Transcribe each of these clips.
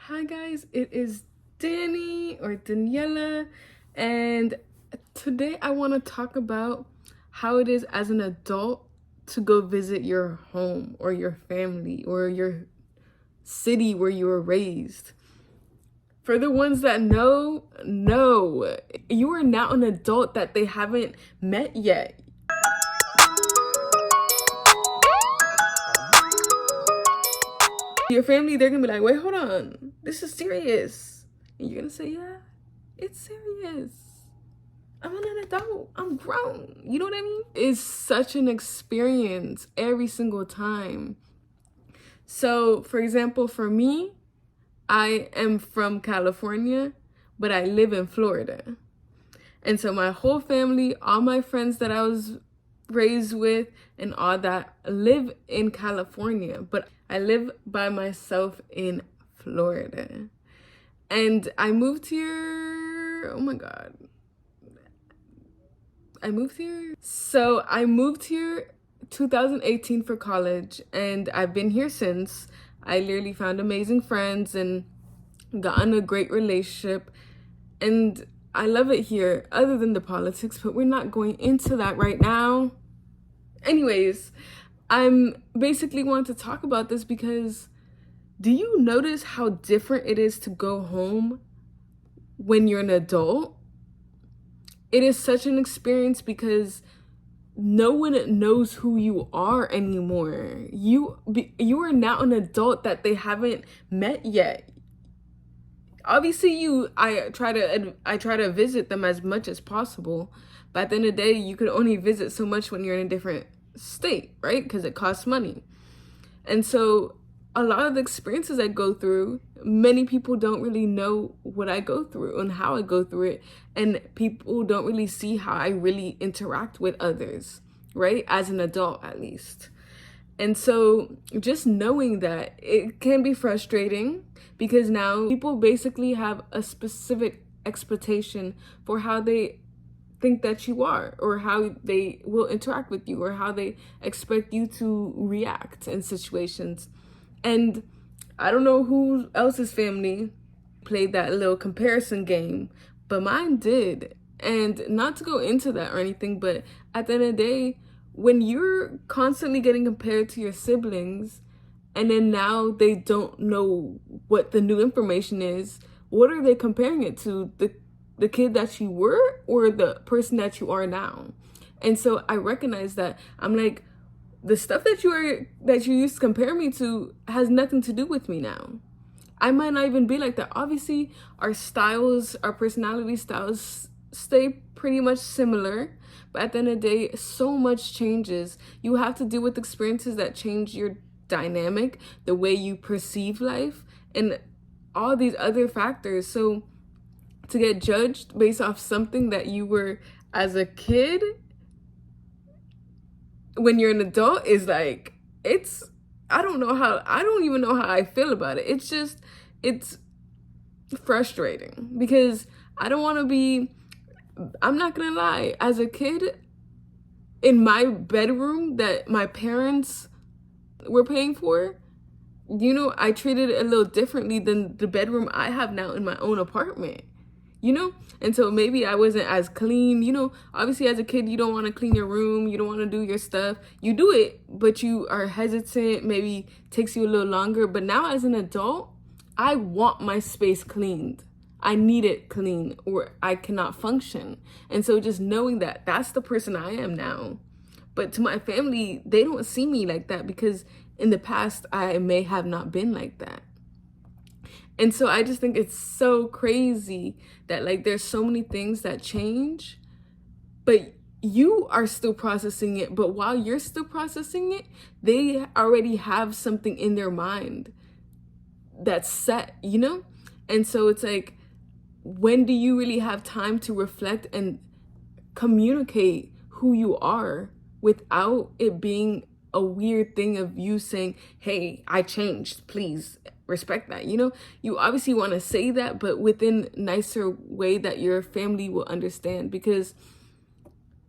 Hi guys, it is Danny or Daniela, and today I want to talk about how it is as an adult to go visit your home or your family or your city where you were raised. For the ones that know, no, you are now an adult that they haven't met yet. Your family, they're gonna be like, wait, hold on, this is serious. And you're gonna say, yeah, it's serious. I'm an adult. I'm grown. You know what I mean? It's such an experience every single time. So, for example, for me, I am from California, but I live in Florida. And so my whole family, all my friends that I was raised with and all that live in California, but I live by myself in Florida. And I moved here, oh my God. I moved here 2018 for college, and I've been here since. I literally found amazing friends and got in a great relationship, and I love it here other than the politics, but we're not going into that right now. Anyways, I'm basically wanting to talk about this because do you notice how different it is to go home when you're an adult? It is such an experience because no one knows who you are anymore. You are now an adult that they haven't met yet. Obviously, I try to visit them as much as possible, but at the end of the day, you could only visit so much when you're in a different state, right? Because it costs money. And so a lot of the experiences I go through, many people don't really know what I go through and how I go through it. And people don't really see how I really interact with others, right? As an adult, at least. And so just knowing that, it can be frustrating because now people basically have a specific expectation for how they think that you are, or how they will interact with you, or how they expect you to react in situations. And I don't know who else's family played that little comparison game, but mine did. And not to go into that or anything, but at the end of the day, when you're constantly getting compared to your siblings, and then now they don't know what the new information is, what are they comparing it to? The kid that you were or the person that you are now? And so I recognize that. I'm like, the stuff that you used to compare me to has nothing to do with me now. I might not even be like that. Obviously, our personality styles stay pretty much similar, but at the end of the day, so much changes. You have to deal with experiences that change your dynamic, the way you perceive life, and all these other factors. So to get judged based off something that you were as a kid when you're an adult is like, I don't even know how I feel about it. It's frustrating because I'm not gonna lie, as a kid in my bedroom that my parents were paying for, I treated it a little differently than the bedroom I have now in my own apartment. And so maybe I wasn't as clean. Obviously as a kid, you don't want to clean your room, you don't want to do your stuff. You do it, but you are hesitant, maybe takes you a little longer. But now as an adult, I want my space cleaned. I need it clean or I cannot function. And so just knowing that that's the person I am now. But to my family, they don't see me like that because in the past, I may have not been like that. And so I just think it's so crazy that like there's so many things that change, but you are still processing it. But while you're still processing it, they already have something in their mind that's set, And so it's like, when do you really have time to reflect and communicate who you are without it being a weird thing of you saying, hey, I changed, please respect that. You obviously want to say that, but within nicer way that your family will understand. Because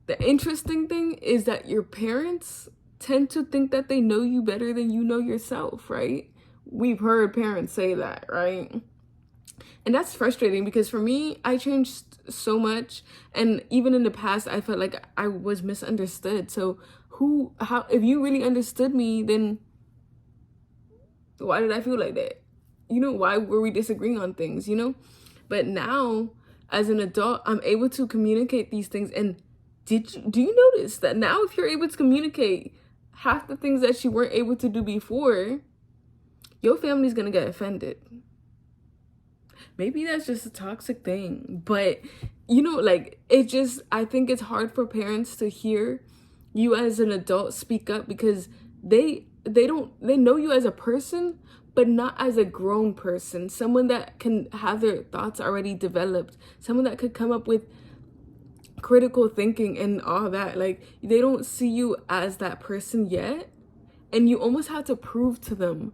the interesting thing is that your parents tend to think that they know you better than you know yourself, right? we've heard parents say that, right? And that's frustrating because for me, I changed so much. And even in the past, I felt like I was misunderstood. So if you really understood me, then why did I feel like that? Why were we disagreeing on things, But now, as an adult, I'm able to communicate these things. And do you notice that now if you're able to communicate half the things that you weren't able to do before, your family's gonna get offended? Maybe that's just a toxic thing, but I think it's hard for parents to hear you as an adult speak up because they know you as a person, but not as a grown person, someone that can have their thoughts already developed, someone that could come up with critical thinking and all that. Like, they don't see you as that person yet, and you almost have to prove to them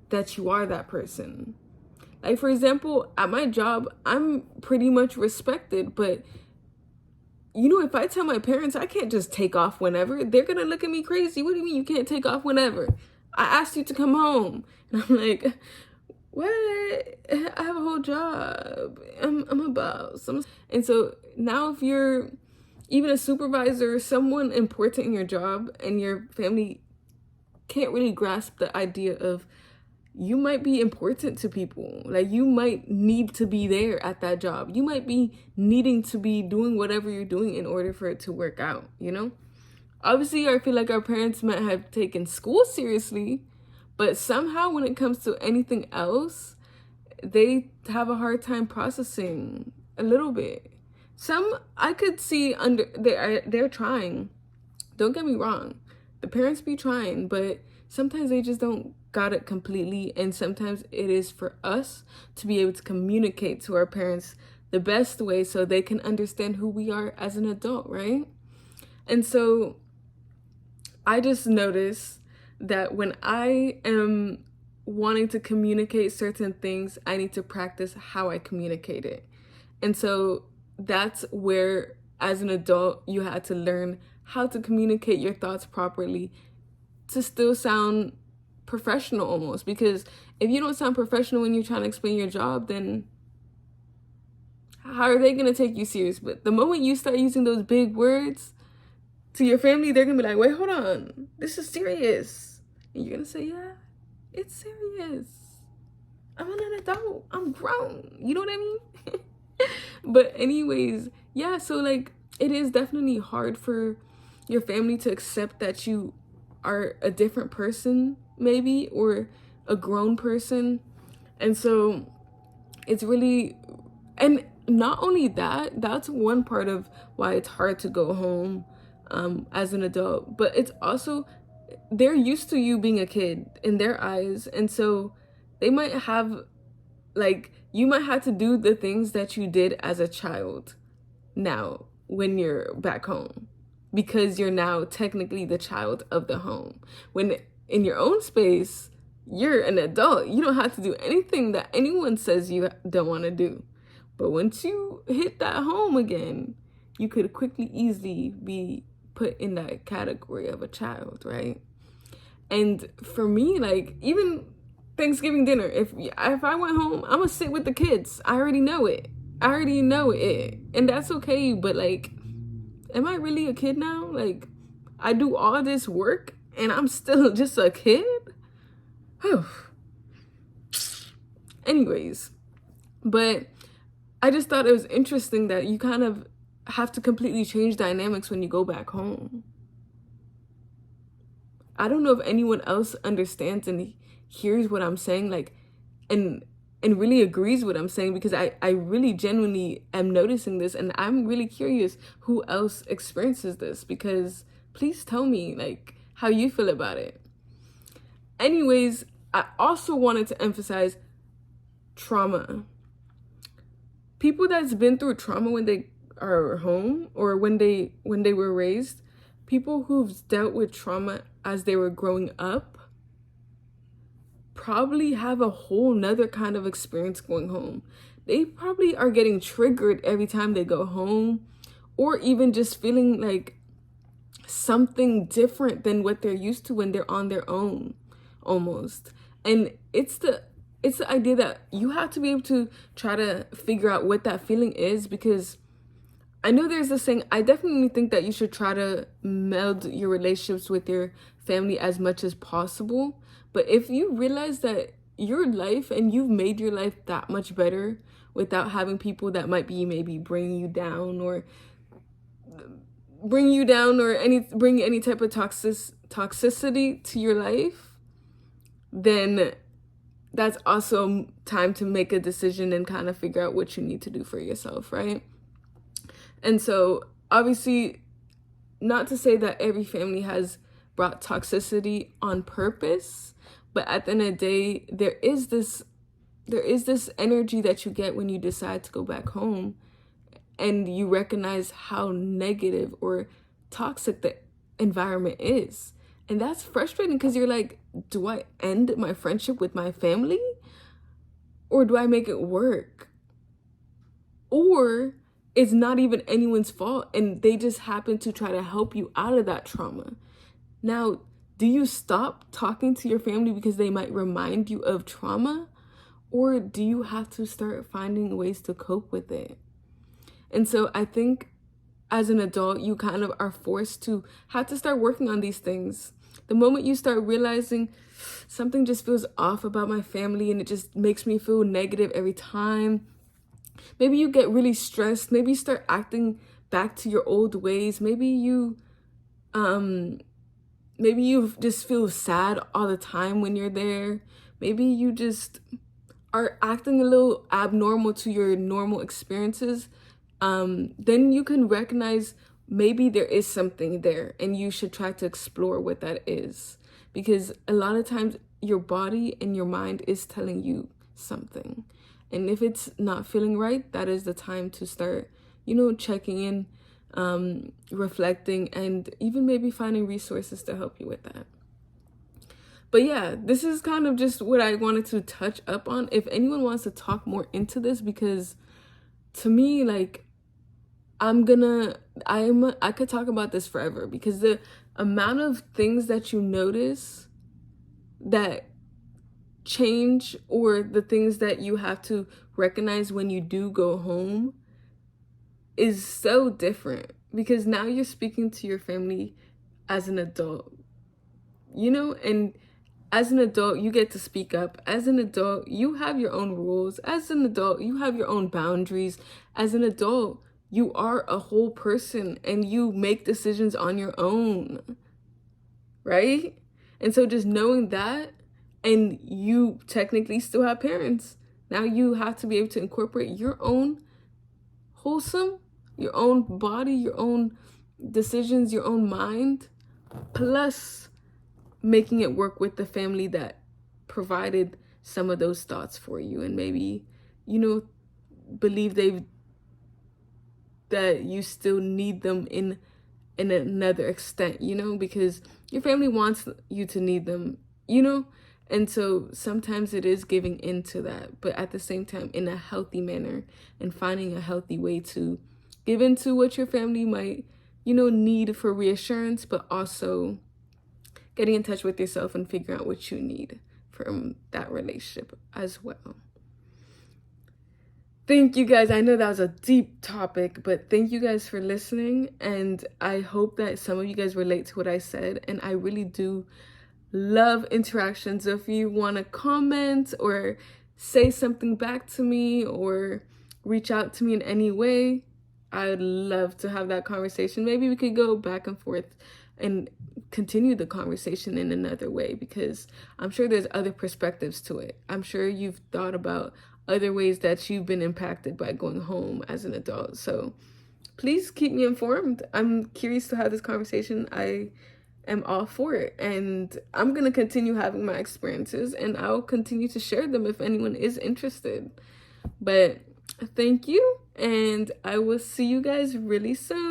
that you are that person. Like, for example, at my job, I'm pretty much respected, but if I tell my parents I can't just take off whenever, they're gonna look at me crazy. What do you mean you can't take off whenever? I asked you to come home. And I'm like, what? I have a whole job. I'm a boss. And so now if you're even a supervisor, someone important in your job, and your family can't really grasp the idea of you might be important to people. Like, you might need to be there at that job. You might be needing to be doing whatever you're doing in order for it to work out, Obviously, I feel like our parents might have taken school seriously, but somehow when it comes to anything else, they have a hard time processing a little bit. Some I could see they're trying. Don't get me wrong. The parents be trying, but sometimes they just don't got it completely, and sometimes it is for us to be able to communicate to our parents the best way so they can understand who we are as an adult, right? And so I just noticed that when I am wanting to communicate certain things, I need to practice how I communicate it. And so that's where, as an adult, you had to learn how to communicate your thoughts properly to still sound professional almost. Because if you don't sound professional when you're trying to explain your job, then how are they going to take you serious? But the moment you start using those big words to your family, they're going to be like, wait, hold on. This is serious. And you're going to say, yeah, it's serious. I'm an adult. I'm grown. You know what I mean? But anyways, yeah, so like, it is definitely hard for your family to accept that you are a different person, maybe, or a grown person. And so it's really, and not only that, that's one part of why it's hard to go home as an adult, but it's also, they're used to you being a kid in their eyes. And so they might have, like, you might have to do the things that you did as a child now when you're back home, because you're now technically the child of the home. When in your own space, you're an adult. You don't have to do anything that anyone says you don't want to do. But once you hit that home again, you could easily be put in that category of a child, right? And for me, like, even Thanksgiving dinner, if I went home, I'm gonna sit with the kids. I already know it. And that's okay. But like, am I really a kid now? Like, I do all this work and I'm still just a kid? Anyways, but I just thought it was interesting that you kind of have to completely change dynamics when you go back home. I don't know if anyone else understands and hears what I'm saying, like, and really agrees with what I'm saying, because I really genuinely am noticing this, and I'm really curious who else experiences this, because please tell me, like, how you feel about it. Anyways, I also wanted to emphasize trauma. People that's been through trauma when they are home, or when they were raised, people who've dealt with trauma as they were growing up, probably have a whole nother kind of experience going home. They probably are getting triggered every time they go home, or even just feeling like something different than what they're used to when they're on their own, almost. And it's the idea that you have to be able to try to figure out what that feeling is, because I know there's this saying, I definitely think that you should try to meld your relationships with your family as much as possible. But if you realize that your life and you've made your life that much better without having people that might be maybe bringing you down or bring any type of toxicity to your life, then that's also time to make a decision and kind of figure out what you need to do for yourself, right? And so obviously, not to say that every family has brought toxicity on purpose, but at the end of the day, there is this energy that you get when you decide to go back home, and you recognize how negative or toxic the environment is. And that's frustrating, because you're like, do I end my friendship with my family, or do I make it work? Or it's not even anyone's fault and they just happen to try to help you out of that trauma. Now, do you stop talking to your family because they might remind you of trauma? Or do you have to start finding ways to cope with it? And so I think as an adult, you kind of are forced to have to start working on these things. The moment you start realizing something just feels off about my family and it just makes me feel negative every time, maybe you get really stressed, maybe you start acting back to your old ways, maybe you just feel sad all the time when you're there, maybe you just are acting a little abnormal to your normal experiences, then you can recognize maybe there is something there and you should try to explore what that is. Because a lot of times your body and your mind is telling you something. And if it's not feeling right, that is the time to start, checking in, reflecting, and even maybe finding resources to help you with that. But yeah, this is kind of just what I wanted to touch up on. If anyone wants to talk more into this, because to me, like, I could talk about this forever, because the amount of things that you notice that change, or the things that you have to recognize when you do go home, is so different, because now you're speaking to your family as an adult, and as an adult, you get to speak up. As an adult, you have your own rules. As an adult, you have your own boundaries. As an adult, you are a whole person and you make decisions on your own, right? And so just knowing that, and you technically still have parents, now you have to be able to incorporate your own wholesome, your own body, your own decisions, your own mind, plus making it work with the family that provided some of those thoughts for you, and maybe, believe that you still need them in another extent, because your family wants you to need them, and so sometimes it is giving into that, but at the same time in a healthy manner, and finding a healthy way to give into what your family might, need for reassurance, but also getting in touch with yourself and figuring out what you need from that relationship as well. Thank you guys. I know that was a deep topic, but thank you guys for listening. And I hope that some of you guys relate to what I said. And I really do love interactions. So if you want to comment or say something back to me or reach out to me in any way, I'd love to have that conversation. Maybe we could go back and forth and continue the conversation in another way, because I'm sure there's other perspectives to it. I'm sure you've thought about other ways that you've been impacted by going home as an adult. So please keep me informed. I'm curious to have this conversation. I am all for it. And I'm going to continue having my experiences, and I'll continue to share them if anyone is interested. But thank you, and I will see you guys really soon.